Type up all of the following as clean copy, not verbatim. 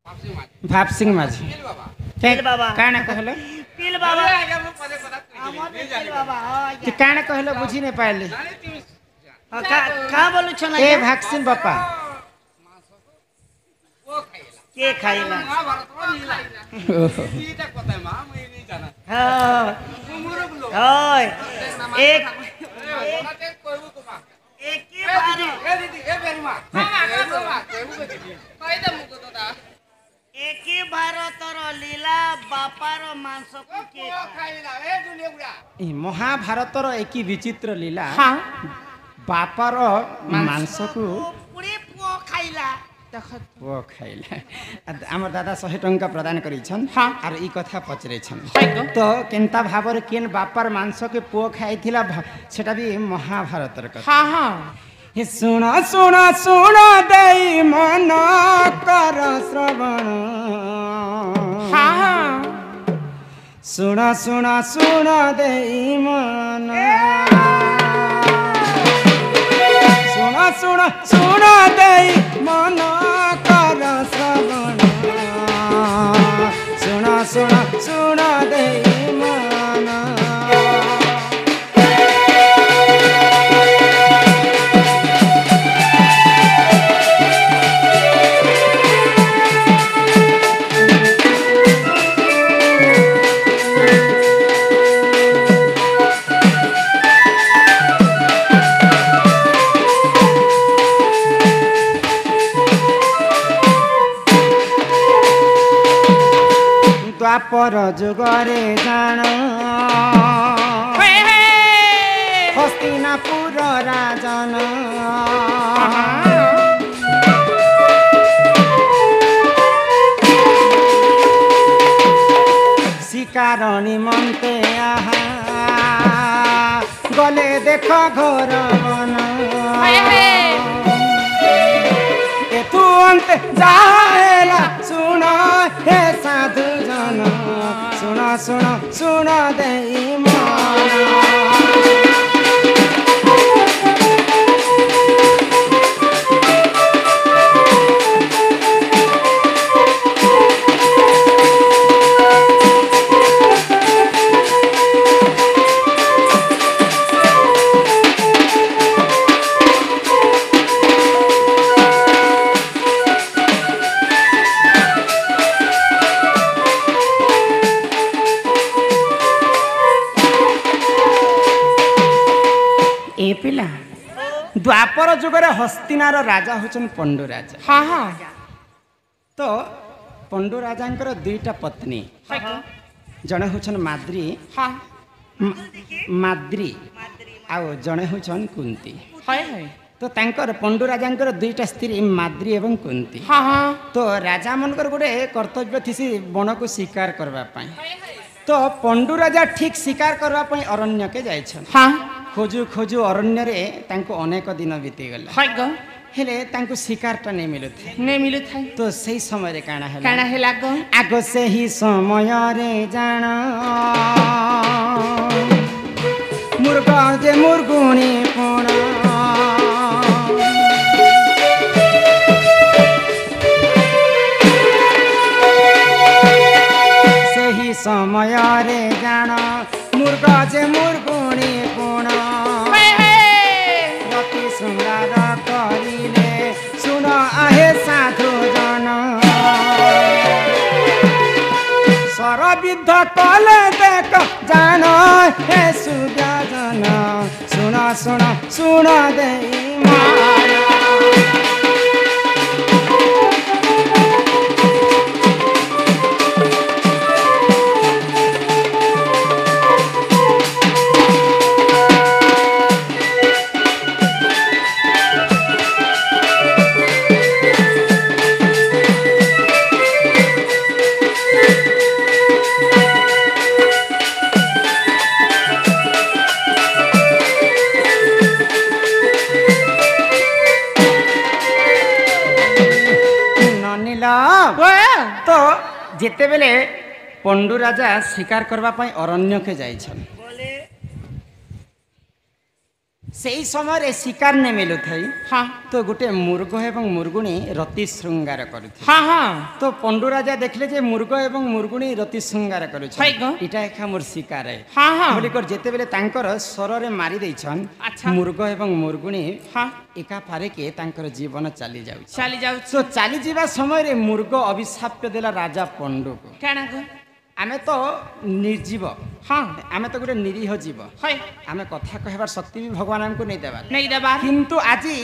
भाप सिंह माझी पिल बाबा काना कहलो पिल बाबा कि काना कहलो बुझी नहीं पाइले का बोलु छ ना ए भाक्सिन बापा के खाइला हां एक एक भारतर लीला बापार मांस को के खाइला ए महाभारतर एक विचित्र लीला हां बापार मांस को पुड़ी पुओ खाइला पुओ खाइला आमर दादा 100 टंका प्रदान करिछन आर ई कथा पचरेछन तो केनता भाबर केन बापार मांस के पुओ खाइथिला सेटा भी महाभारतर कथा हां हां हे सुना सुना सुना देई मन कर श्रवण हां सुना सुना सुना देई मन सुना सुना सुना देई मन कर श्रवण सुना सुना सुना देई मन द्वापर जुगरे जान हस्तिनापुर राजन शिकार निमन्ते आहा गले देख घोर वन एथु अन्ते जाएला सुन हे साधु जन सुन सुन सुन देई मन पिला द्वापर जुगरे हस्तिनार राजा होचन पंडु राजा हां हां तो पंडु राजांकर दुईटा पत्नी जने होचन माद्री हां माद्री आ जने होचन कुंती हाय हाय तो तांकर पंडु राजांकर दुईटा स्त्री माद्री एवं कुंती हां हां तो राजा मनकर गोटे कर्तव्य थिसी वन को शिकार करबा पई तो पंडु राजा ठीक शिकार करबा पई अरण्य के जायछन हां खोजु खोजु अरण्य रे तांको अनेक दिन बीती गला हाय गो हेले तांको शिकारटा नहीं मिलु थाय तो सही समय रे काना हेला गो आगो से ही समय रे जाना मुर्गा जे मुर्गुणी कोना से ही समय रे जाना मुर्गा जे मुर्गुणी कोना सुंदर करिले सुन आहे साधु जन सरविद्ध कले देख जान हे सूर्य जन सुन सुन सुन देई मन तो जेते बेले पंडु राजा शिकार करबा पई अरण्य के जाइछन সেই সময় শিকার নে মিলু থাই হ্যাঁ তো গোটে মৃগ এবং মৃগুণী রতি শৃঙ্গার করুছে হ্যাঁ হ্যাঁ তো পণ্ডু রাজা দেখলে যে মৃগ এবং মৃগুণী রতি শৃঙ্গার করুছে হয় গো। এটা একা মোর শিকার হ্যাঁ হ্যাঁ বলিকর যেতেবেলে তাঙ্কর স্বରରେ মারি ଦେଇଛନ୍ আচ্ছা। মৃগ এবং মৃগুণী হ্যাঁ একা পারেকে তাঙ্কর জীবন চালি যাଉଛି চালি যাଉଛି তো চালি ଯିବା ସମୟରେ ମୃଗ ଅଭିଶାପ ଦେଲା ରାଜା ପଣ୍ଡୁକୁ কেন গো ଆମେ ତ ନିର୍ଜୀବ হ্যাঁ ଆମେ ତ ଗୋଟେ ନିରୀହ ଜୀବ হয় ଆମେ କଥା କହିବାର ଶକ୍ତି ବି ଭଗବାନ ଆମକୁ ନେଇଦେବା নেই দেবার କିନ୍ତୁ ଆଜି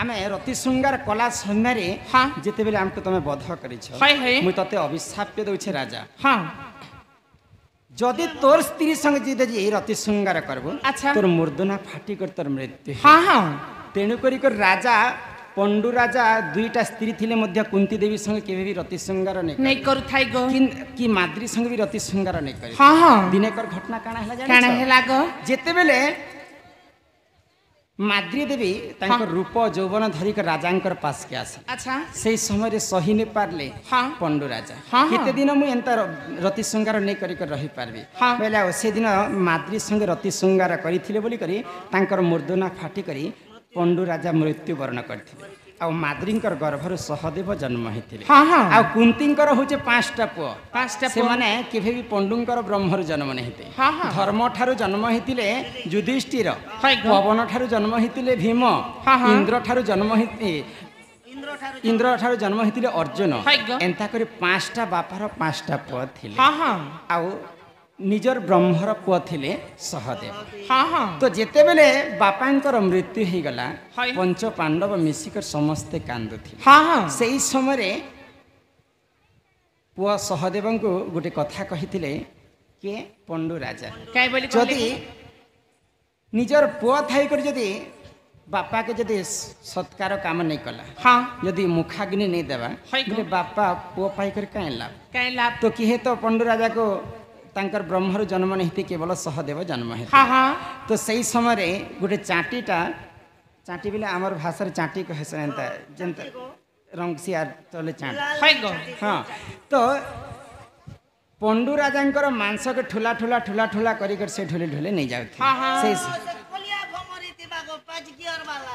ଆମେ ରତି ଶୃଙ୍ଗାର କଲା ସମୟରେ ହଁ। ଯେତେବେଳେ ଆମକୁ ତମେ ବଧ କରିଛ হয় হয় ମୁଁ ତତେ ଅଭିଶାପ ଦେଉଛି ରାଜା হ্যাঁ ଯଦି ତୋର ସ୍ତ୍ରୀ ସଙ୍ଗେ ଯଦି ଏଇ ରତି ଶୃଙ୍ଗାର କରିବୁ আচ্ছা ତୋର ମୂର୍ଦ୍ଧନା ଫାଟି କରି ତୋର ମୃତ୍ୟୁ ହେବ। হ্যাঁ হ্যাঁ ତେଣୁ କରି ରାଜା ପଣ୍ଡୁ ରାଜା ଦୁଇଟା ସ୍ତ୍ରୀ ଥିଲେ ମଧ୍ୟ କୁନ୍ତୀ ଦେବୀ ସଙ୍ଗେ କେବେ ବି ରତି ଶୃଙ୍ଗାର ନେଇ নেই করুথাই গো କି ମାଦ୍ରୀ ସଙ୍ଗେ ବି ରତି ଶୃଙ୍ଗାର ନେଇ କରି হ্যাঁ হ্যাঁ ଦିନେକର ଘଟଣା କାଣା ହେଲା কেন ଜାଣିଛ হেলা গো ଯେତେବେଳେ ମାଦ୍ରୀ ଦେବୀ ତାଙ୍କ ରୂପ ଯୌବନ ଧରିକି ରାଜାଙ୍କର ପାଶକେ ଆସିଲେ আচ্ছা ସେଇ ସମୟରେ ସହି ନ ପାରିଲେ ହଁ ପଣ୍ଡୁ ରାଜା ହଁ, ହଁ। କେତେ ଦିନ ମୁଁ ଏନ୍ତା ରତି ଶୃଙ୍ଗାର ନେଇ କରିକି ରହିପାରିବି ହଁ। ବୋଇଲେ ଆଉ ସେଦିନ ମାଦ୍ରୀ ସଙ୍ଗେ ରତି ଶୃଙ୍ଗାର କରିଥିଲେ ବୋଲିକରି ତାଙ୍କର ମୂର୍ଦ୍ଧନା ଫାଟିକରି ପଣ୍ଡୁ ରାଜା ମୃତ୍ୟୁବରଣ କରିଥିଲେ ଆଉ ମାଦ୍ରୀଙ୍କର ଗର୍ଭରୁ ସହଦେବ ଜନ୍ମ ହେଇଥିଲେ ହଁ ହଁ ଆଉ କୁନ୍ତୀଙ୍କର ହଉଛି 5ଟା ପୁଅ ପାଞ୍ଚଟା ପୁଅ। ସେମାନେ କେବେ ବି ପଣ୍ଡୁଙ୍କର ବ୍ରହ୍ମରୁ ଜନ୍ମ ନେଇଥିଲେ ହଁ, ହଁ। ଧର୍ମ ଠାରୁ ଜନ୍ମ ହେଇଥିଲେ ଯୁଧିଷ୍ଠିର হয় গো। ପବନ ଠାରୁ ଜନ୍ମ ହେଇଥିଲେ ଭୀମ ହଁ, ହଁ। ଇନ୍ଦ୍ର ଠାରୁ ଜନ୍ମ ହେଇଥିଲେ ଇନ୍ଦ୍ର ଠାରୁ ଜନ୍ମ ହେଇଥିଲେ ଅର୍ଜୁନ হয় গো। ଏନ୍ତା କରି 5ଟା ବାପାର 5ଟା ପୁଅ ଥିଲେ হ্যাঁ হ্যাঁ ଆଉ ନିଜର ବ୍ରହ୍ମର ପୁଅ ଥିଲେ ସହଦେବ হ্যাঁ হ্যাঁ ତ ଯେତେବେଳେ ବାପାଙ୍କର ମୃତ୍ୟୁ ହେଇଗଲା হয়। ପଞ୍ଚ ପାଣ୍ଡବ ମିଶିକରି ସମସ୍ତେ କାନ୍ଦୁଥିଲେ হ্যাঁ হ্যাঁ ସେଇ ସମୟରେ ପୁଅ ସହଦେବଙ୍କୁ ଗୋଟେ କଥା କହିଥିଲେ କିଏ ପଣ୍ଡୁ ରାଜା কাই বলি ଯଦି ନିଜର ପୁଅ ଥାଇକରି ଯଦି ବାପାକେ ଯଦି ସତ୍କାର କାମ ନେଇ କଲା হ্যাঁ ଯଦି ମୁଖାଗ୍ନି ନେଇ ଦେବା হয় ବୋଲେ ବାପା ପୁଅ ପାଇକରି କାହିଁ ଲାଭ কাই লাভ ତ କିଏ ତ ପଣ୍ଡୁ ରାଜାକୁ ତାଙ୍କର ବ୍ରହ୍ମରୁ ଜନ୍ମ ନେଇଥିଲେ କେବଳ ସହଦେବ ଜନ୍ମ ହେଇଥିଲେ হ্যাঁ হ্যাঁ ତ ସେଇ ସମୟରେ ଗୋଟେ ଚାଟିଟା ଚାଟି ବେଲେ ଆମର ଭାଷାରେ ଚାଟି କହେସନ୍ ଏନ୍ତା ଯେନ୍ତା ରଙ୍ଗସିଆର ତଲେ ଚାଟି হয় গো ହଁ ତ ପଣ୍ଡୁ ରାଜାଙ୍କର ମାଂସକେ ଠୁଲା ଠୁଲା ଠୁଲା ଠୁଲା କରିକରି ସେ ଢୁଲି ଢୁଲି ନେଇଯାଉଥିଲେ ହଁ, ହଁ। ସେଇ কলিয়া ভমরি দিবা গো 5 গিয়র বালা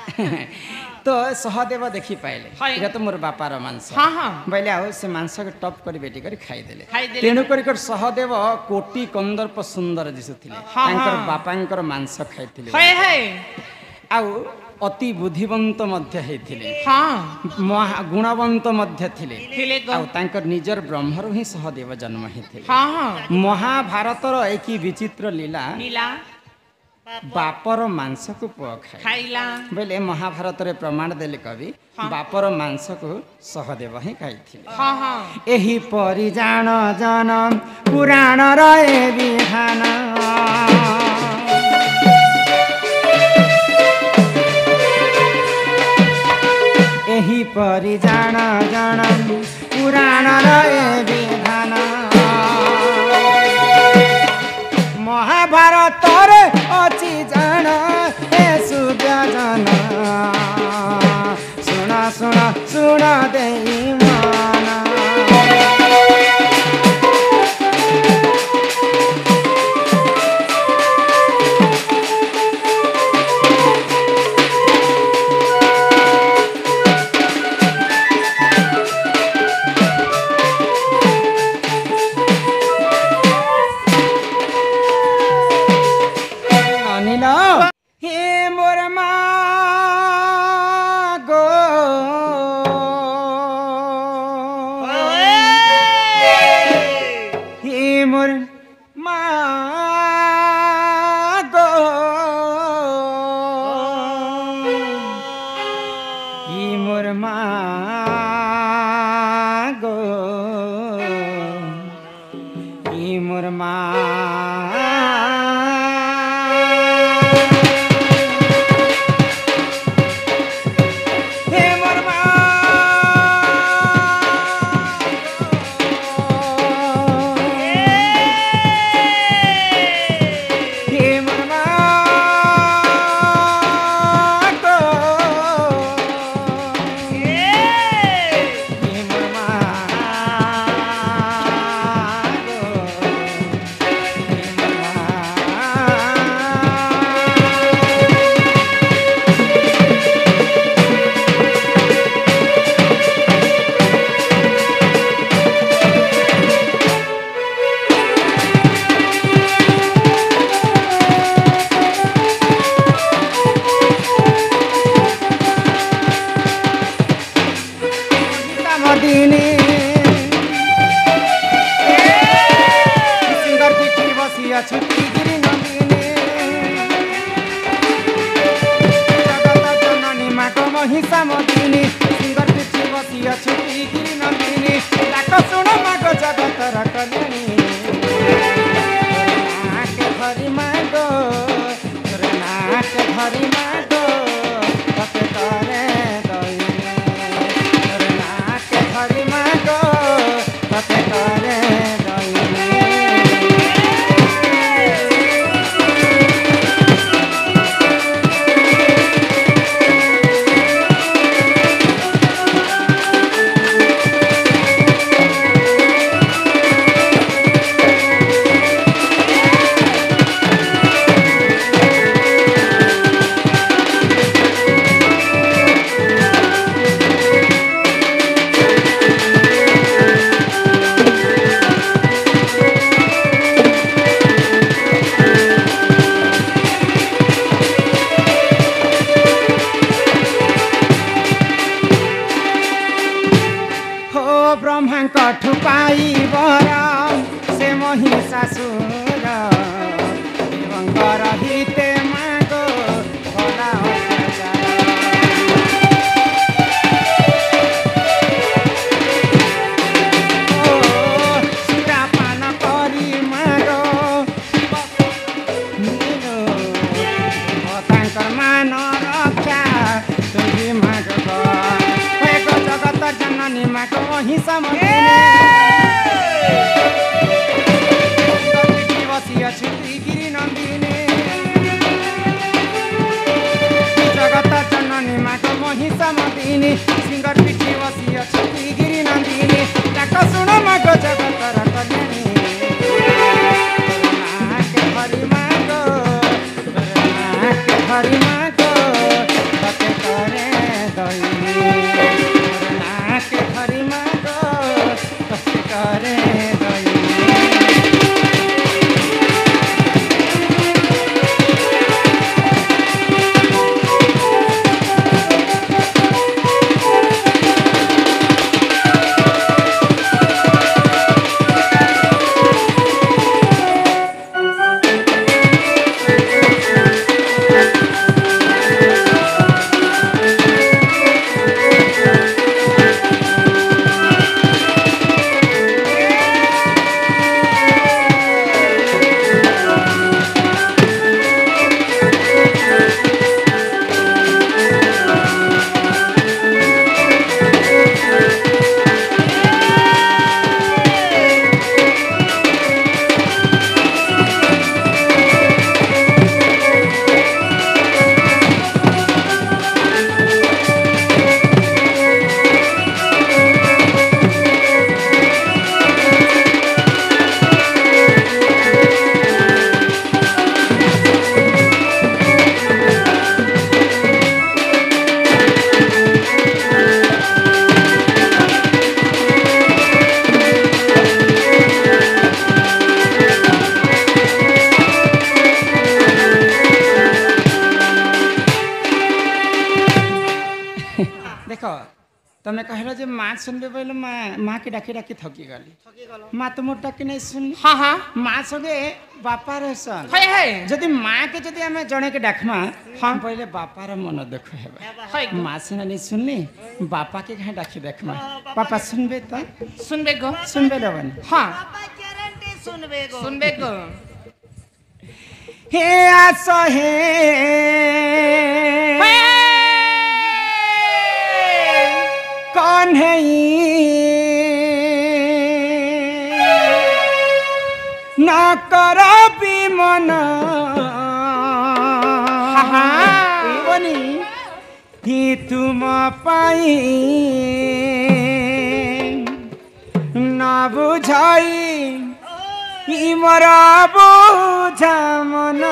ତ ସହଦେବ ଦେଖି ପାଇଲେ হয়। ଏଇଟା ତ ମୋର ବାପାର ମାଂସ হ্যাঁ হ্যাঁ ବୋଇଲେ ଆଉ ସେ ମାଂସକେ ଟପ୍ କରି ବେଟି କରି ଖାଇଦେଲେ ଖାଇଦେଲେ। ତେଣୁ କରି ସହଦେବ କୋଟି କନ୍ଦର୍ପ ସୁନ୍ଦର ଦିଶୁଥିଲେ ହଁ, ତାଙ୍କର ହଁ। ବାପାଙ୍କର ମାଂସ ଖାଇଥିଲେ হয় হয় ଆଉ ଅତି ବୁଦ୍ଧିବନ୍ତ ମଧ୍ୟ ହେଇଥିଲେ হ্যাঁ ଗୁଣବନ୍ତ ମଧ୍ୟ ଥିଲେ ଥିଲେ গো ଆଉ ତାଙ୍କର ନିଜର ବ୍ରହ୍ମରୁ ହିଁ ସହଦେବ ଜନ୍ମ ହେଇଥିଲେ হ্যাঁ হ্যাঁ ମହାଭାରତର ଏକି ବିଚିତ୍ର ଲୀଳା নীলা ବାପର ମାଂସକୁ ପୁଅ ଖାଏ খাইলা ବୋଇଲେ ମହାଭାରତରେ ପ୍ରମାଣ ଦେଲେ କବି ହଁ। ବାପର ମାଂସକୁ ସହଦେବ ହିଁ ଖାଇଥିଲେ হ্যাঁ হ্যাঁ ଏହିପରି ଜାଣ ଜନ ପୁରାଣର ଏ ବିଧାନ ଏହିପରି ଜାଣ ଜଣ ପୁରାଣର ଏ ବିଧାନ ମହାଭାରତରେ ଅଛି ଜାଣ ଏ ସୁବ୍ୟଜନ ଶୁଣ ଶୁଣ ଶୁଣ ଦେଇ ମନ অনিল হে মোর মা গো হে মোর মা গো হে মোর মা গো হে মোর মা হে মোর মা হে মোর মা গো হে মোর মা গো तांकठु पाई बर से महिषासुर देवंगर हिते मागो भला अत्याचार सुरापान करी मागो तांकर मान रक्षा तुझी माग जगत जननी मागो हिंसा बसी अछि गिरी नंदिनी जगत जननी मागो महिषा मदिनी सिंगर पिठी बसी अछि गिरी नंदिनी डाक सुन मागो जगतर कल्याणी नाक हरि मागो नाक हरि मागो तते करे दई नाक हरि मागो तते करे दई तमें कहल जे माँ सुनबे बोले माँ के डाकी डाकी थकी गली माँ तुम डाकी नहीं सुन हाँ हाँ माँ संगे बापा रहसन है है जदि माँ के जदि आम जड़े के डाकमा हाँ पहले बापार मन दुख है माँ सिना नहीं सुननी बापा के कहीं डाकी देखमा पापा सुनबे तो सुनबे गो सुनबे लवन हाँ सुनबे गो हे आस हे कौन है ना करो भी मन बनी ही तुम पाई ना बुझाई मरा बुझा मन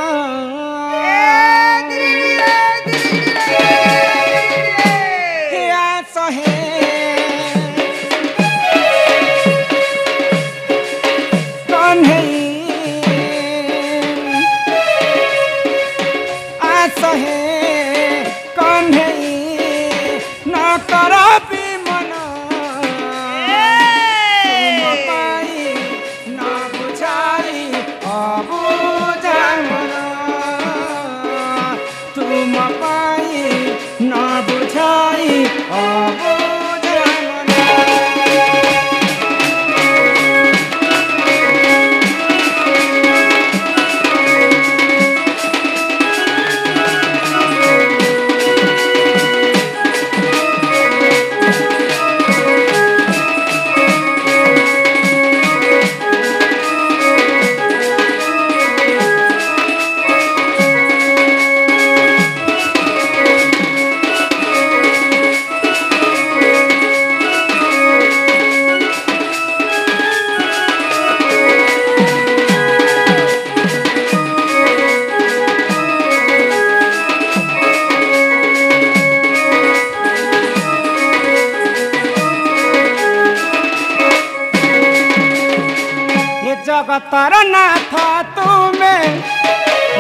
जगतर नाथ तुमे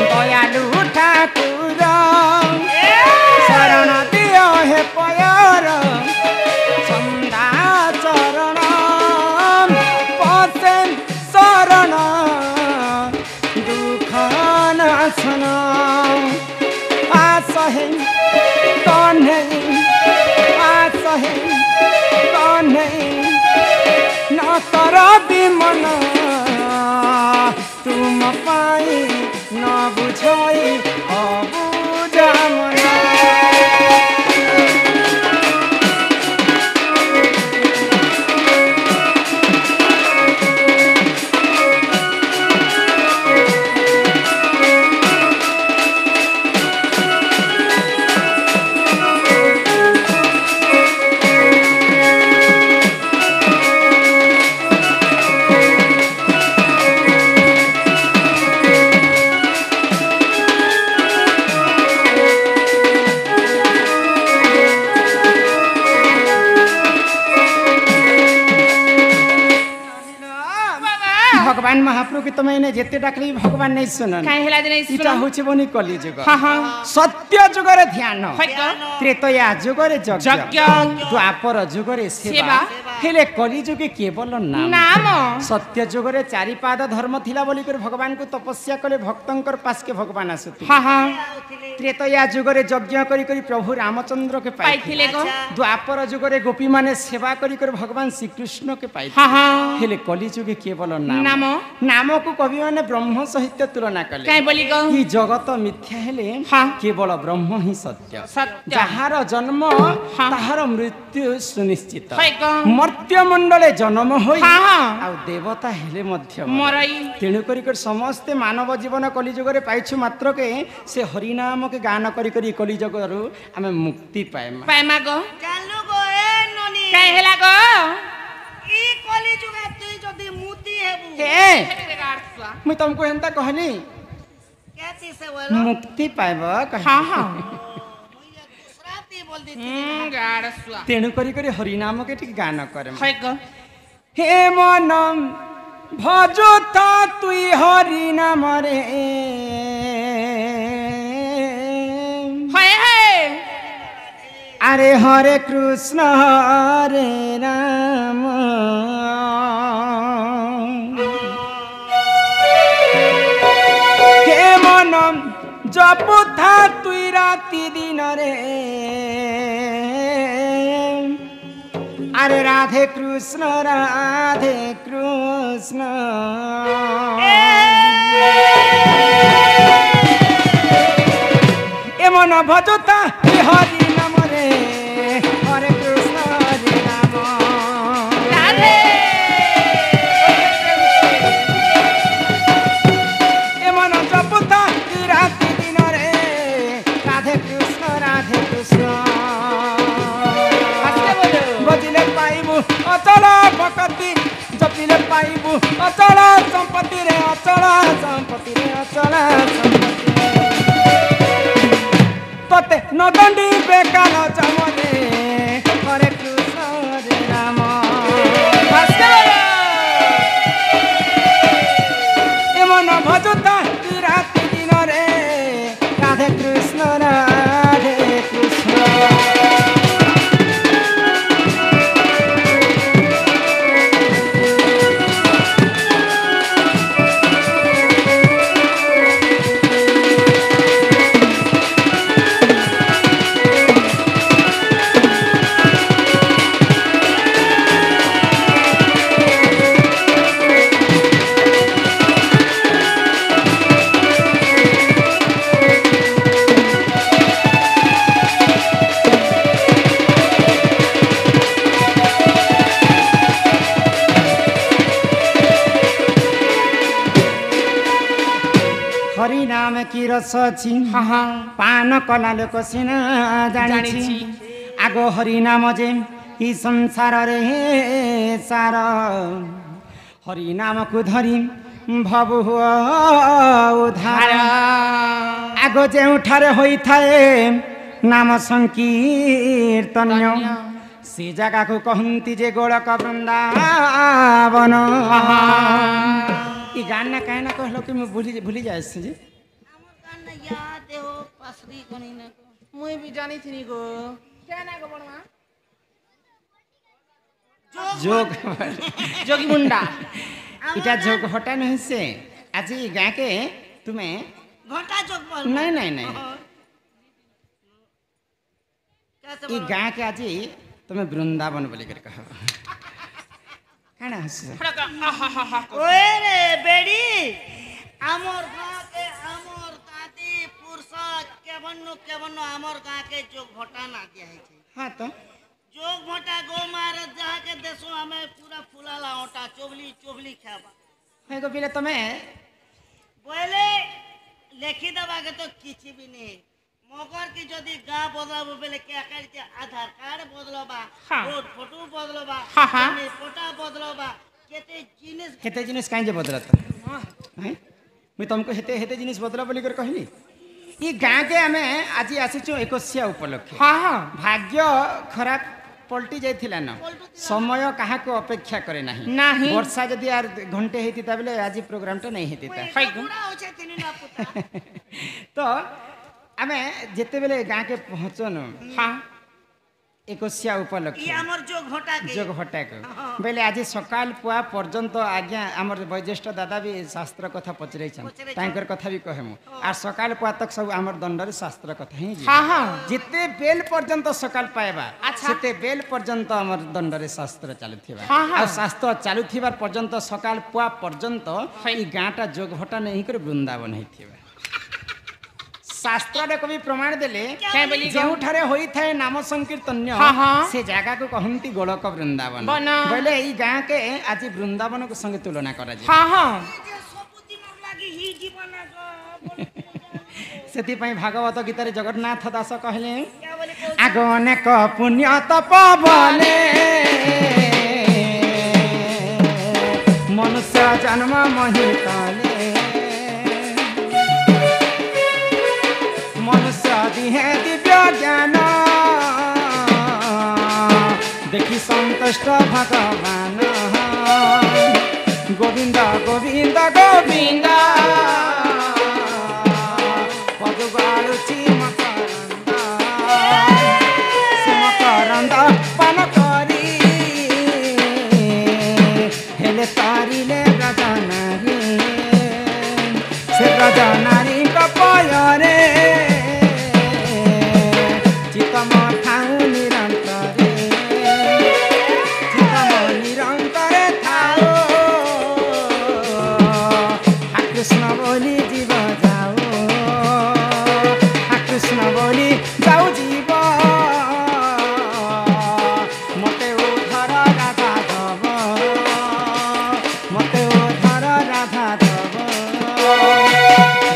दयालु ठाकुर शरण दियो हे पयर चंदा चरण भक्तर विमन तुम पाई न बुझई अबुझा मन भगवान महाप्रभु के तुम्हें जेते डाकली भगवान नहीं सुनन काहे हेला दिन इटा होचे बनी कली जुग हां हां सत्य जुगरे ध्यान होइको त्रेतया जुगरे यज्ञ द्वापर जुगरे सेवा हेले कली जुगे केवल नाम नाम सत्य जुगरे चारि पाद धर्म थिला बोली कर भगवान को तपस्या कले भक्तंकर पास के भगवान आसुती हां हां त्रेतया जुगरे यज्ञ करी करी प्रभु रामचंद्र के पाइथिले गो द्वापर जुगरे गोपी माने सेवा करी कर भगवान श्री कृष्ण के पाइथिले हां हां हेले कली जुगे केवल नाम नाम को कवि माने ब्रह्म सहित तुलना कले काहे बोली गो कि जगत मिथ्या हेले हाँ केवल ब्रह्म ही सत्य सत्य जहार जन्म ताहार मृत्यु सुनिश्चित होइको मर्त्य मंडले जन्म होई हां हां आ देवता हेले मध्य मरई तेणु करी कर समस्त मानव जीवन कली जुगरे पाइछु मात्र के से हरि नाम के गान करी करी कली जुगरु आमे मुक्ति पाएमा पाएमा गो चालू गो ए ननी काहे हेला गो ई कली जुगा तुई जदी मुती हेबू हे मैं तुमको हेंता कहनी कैसी से बोलो मुक्ति पाएब हां हां दूसरा ती बोल दी गाड़सुआ तेणु करी करी हरि नाम के ठीक गान करे होइको हे मन भजता तुई हरि नाम रे होय हे अरे हरे कृष्ण हरे राम हे मन जपुथा तुई राति दिन रे अरे राधे कृष्ण ए मन भजता हरि नाम रे हरे कृष्ण हरे राम राधे ए मन जपुता राति दिन रे राधे कृष्ण बजिले पाइबु अचल भक्ति जपिले पाइबु अचल संपत्ति रे अचल संपत्ति तते नदंडी बेकाल जमने हरे कृष्ण हरे राम ए मन भजता राति दिन रे राधे कृष्ण हरि नाम की रस छी पान कलाले कसिन जानिछि आगो हरि नाम जे ई संसार रे सार हरि नाम को धरी भव हुआ उधार आगो जे उठारे होई थाए नाम संकीर्तन से जगह को कहती जे गोलक वृंदावन ई गाना कहे ना कहलो कि मैं भूली जाए से जी हमर गाना याद हो पसरी कोनी ना मुई भी जानी थी गो क्या ना गो बनवा जोग जोगी मुंडा इटा जोग हटा नहीं से आज ई गा के तुम्हें घोटा जोग बोल नहीं नहीं नहीं कैसे ई गा के आज तुम्हें वृंदावन बोली कर कहो କାଣା ହସ ଫଡ଼କ ଆହା ହା ହା ওই রে বেড়ি আমার গাঁকে আমার দাদি পুরুষ কেবন্ন আমার গাঁকে যোগ ভটা না দিয়া হয়েছে ହଁ ତ যোগ ভটা গো মার যাহাকে দেশো আমি পুরা ফুলালা ওটা চবলি চবলি খাবা ହେ ଗୋପିଲେ ତମେ বলে লেখি দেবাকে তো কিছু বি নেই মগর কি যদি গা বদলাবো বলে কে কাটছে আধার কার্ড বদলবা হ্যাঁ। ভোট ফটো বদলবা হ্যাঁ, হ্যাঁ। ফটা বদলবা কেতে জিনিস ହେତେ ଜିନିଷ କାହିଁ ଯେ ବଦଳତ ମୁଇଁ ତମକୁ ହେତେ ହେତେ ଜିନିଷ ବଦଳ ବୋଲି କରି କହିଲି ଇ ଗାଁକେ ଆମେ ଆଜି ଆସିଛୁ 21 ଉପଲକ୍ଷେ ହଁ ହଁ ଭାଗ୍ୟ ଖରାପ ପଲଟି ଯାଇଥିଲା ନା ସମୟ କାହାକୁ ଅପେକ୍ଷା କରେ ନାହିଁ ନାହିଁ। ବର୍ଷା ଯଦି ଆର ଘଣ୍ଟେ ହେଇଥିତା ବେଲେ ଆଜି ପ୍ରୋଗ୍ରାମଟା ନାହିଁ ହେଇଥିତା বুড়া হচ্ছে তিনি না পুতা ତ ଆମେ ଯେତେବେଳେ ଗାଁକେ ପହଞ୍ଚନ ହଁ 21 ଉପଲକ୍ଷେ ই আমার যোগ ভটাকে যোগ ভଟ୍ଟାକୁ ବେଲେ ଆଜି ସକାଳ ପୁଆ ପର୍ଯ୍ୟନ୍ତ ଆଜ୍ଞା ଆମର ବୈଜ୍ୟେଷ୍ଠ ଦାଦା ବି ଶାସ୍ତ୍ର କଥା ପଚରେଇଛନ୍ ତାଙ୍କର କଥା ବି କହେ ମୁଁ ଆର୍ ସକାଳ ପୁଆ ତକ ସବୁ ଆମର ଦଣ୍ଡରେ ଶାସ୍ତ୍ର କଥା ହିଁ ଯିବ ହଁ ହଁ ଯେତେ ବେଲ ପର୍ଯ୍ୟନ୍ତ ସକାଳ ପାଇବା ଆଚ୍ଛା। ସେତେ ବେଲ ପର୍ଯ୍ୟନ୍ତ ଆମର ଦଣ୍ଡରେ ଶାସ୍ତ୍ର ଚାଲୁଥିବା ହଁ, ହଁ। ଆଉ ଶାସ୍ତ୍ର ଚାଲୁଥିବାର ପର୍ଯ୍ୟନ୍ତ ସକାଳ ପୁଆ ପର୍ଯ୍ୟନ୍ତ ହଁ। ଏଇ ଗାଁଟା ଯୋଗ ଭଟ୍ଟା ନେଇକରି ବୃନ୍ଦାବନ ହେଇଥିବା ଶାସ୍ତ୍ରରେ କବି ପ୍ରମାଣ ଦେଲେ କାଇଁ ବୋଲି ଯେଉଁଠାରେ ହୋଇଥାଏ ନାମ ସଂକୀର୍ତ୍ତନ୍ୟ ହଁ, ହଁ। ସେ ଜାଗାକୁ କହନ୍ତି ଗୋଳକ ବୃନ୍ଦାବନ ବନ। ବୋଇଲେ ଏଇ ଗାଁକେ ଆଜି ବୃନ୍ଦାବନକୁ ସଙ୍ଗେ ତୁଳନା କରାଯାଏ ହଁ ହଁ ସବୁদিন লাগি হি জীবন ସେଥିପାଇଁ ଭାଗବତ ଗୀତାରେ ଜଗନ୍ନାଥ ଦାସ କହିଲେ কে বলে ଆଗ ଅନେକ ପୁଣ୍ୟ ତପ ବଲେ ମନୁଷ୍ୟ ଜନ୍ମ ମହିତଲେ ମନୁଷ୍ୟ ଦିହେ ଦିବ୍ୟ ଜ୍ଞାନ ଦେଖି ସନ୍ତୁଷ୍ଟ ଭଗବାନ ଗୋବିନ୍ଦ ଗୋବିନ୍ଦ ଗୋବିନ୍ଦ ପଦୁଗାଳୁଛି ମକରନ୍ଦ ସେ ମକରନ୍ଦ ପାନ କରି ହେଲେ ତାରିଲେ ବ୍ରଜନାରୀ ସେ ବ୍ରଜନାରୀଙ୍କ ପୟରେ ଚିତ୍ତମ ଥାଉ ନିରନ୍ତରେ ଚିତ୍ତମ ନିରନ୍ତରେ ଥାଉ ହା କୃଷ୍ଣ ବୋଲି ଯିବ ଯାଉ ହା କୃଷ୍ଣ ବୋଲି ଯାଉ ଯିବ ମତେ ଉଦ୍ଧାର ରାଧା ଦବ ମତେ ଉଦ୍ଧାର ରାଧା ଦବ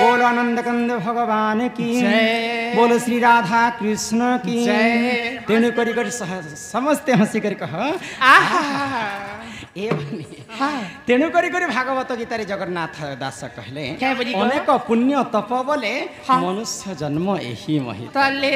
बोलो आनंद कंद भगवान की जय। बोलो श्री राधा कृष्ण की जय। तेणु करी करी समस्ते हसी कर कह आहा ए बनी तेणु करी करी भागवत गीतारे जगन्नाथ दास कहले क्या बोली कह? अनेक पुण्य तप बोले हाँ। मनुष्य जन्म एही मही ତାହେଲେ